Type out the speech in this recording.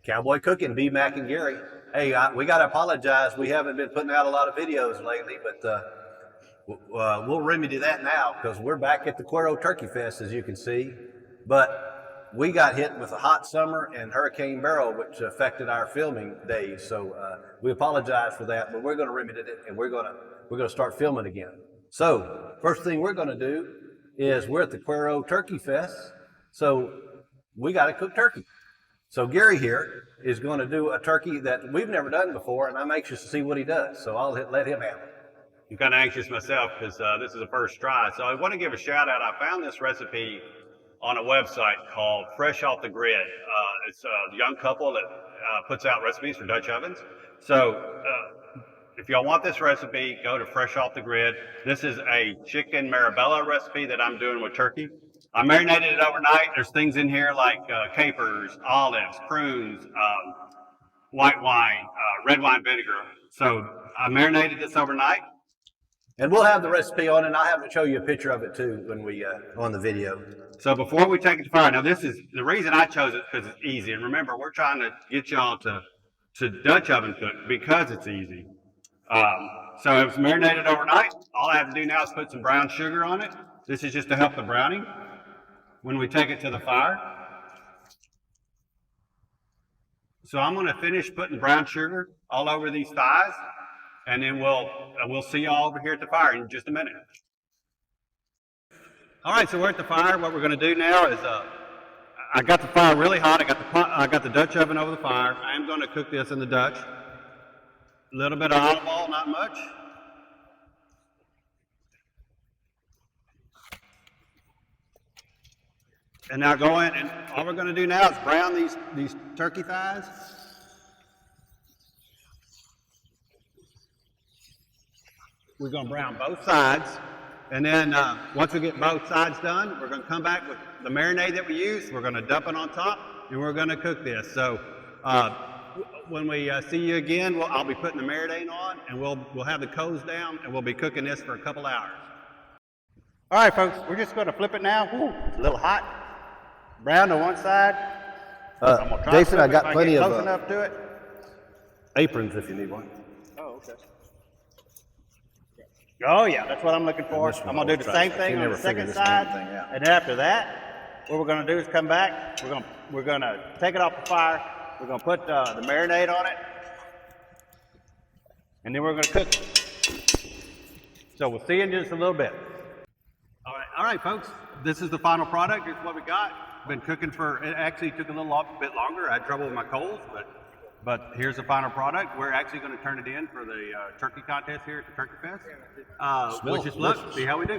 Cowboy Cooking, B Mac and Gary. Hey, we got to apologize. We haven't been putting out a lot of videos lately, but we'll remedy that now because we're back at the Cuero Turkeyfest, as you can see. But we got hit with a hot summer and Hurricane Beryl, which affected our filming days. So we apologize for that, but we're going to remedy it and we're going to start filming again. So first thing we're going to do is we're at the Cuero Turkeyfest, so we got to cook turkey. So Gary here is going to do a turkey that we've never done before, and I'm anxious to see what he does. So I'll let him handle it. I'm kind of anxious myself because this is the first try. So I want to give a shout out. I found this recipe on a website called Fresh Off the Grid. It's a young couple that puts out recipes for Dutch ovens. So if y'all want this recipe, go to Fresh Off the Grid. This is a chicken Marabella recipe that I'm doing with turkey. I marinated it overnight. There's things in here like capers, olives, prunes, white wine, red wine vinegar. So I marinated this overnight. And we'll have the recipe on, and I'll have to show you a picture of it too when we on the video. So before we take it to fire, now this is the reason I chose it because it's easy. And remember, we're trying to get y'all to Dutch oven cook because it's easy. So it was marinated overnight. All I have to do now is put some brown sugar on it. This is just to help the browning when we take it to the fire. So I'm going to finish putting brown sugar all over these thighs, and then we'll see y'all over here at the fire in just a minute. All right, so we're at the fire. What we're going to do now is I got the fire really hot. I got the Dutch oven over the fire. I am going to cook this in the Dutch. A little bit of olive oil, not much. And now go in, and all we're going to do now is brown these turkey thighs. We're going to brown both sides, and then once we get both sides done, we're going to come back with the marinade that we used. We're going to dump it on top, and we're going to cook this. So when we see you again, I'll be putting the marinade on, and we'll have the coals down, and we'll be cooking this for a couple hours. All right, folks, we're just going to flip it now. Woo, it's a little hot. Brown to one side. Jason, I got plenty of close enough to it. aprons if you need one. Oh, okay. Oh yeah, that's what I'm looking for. I'm gonna do the same thing on the second side, and then after that, what we're gonna do is come back. We're gonna take it off the fire. We're gonna put the marinade on it, and then we're gonna cook it. So we'll see you in just a little bit. All right, folks. This is the final product. Here's what we got. Been cooking it actually took a little bit longer. I had trouble with my coals, but here's the final product. We're actually going to turn it in for the turkey contest here at the Turkey Fest. We'll just look, see how we do.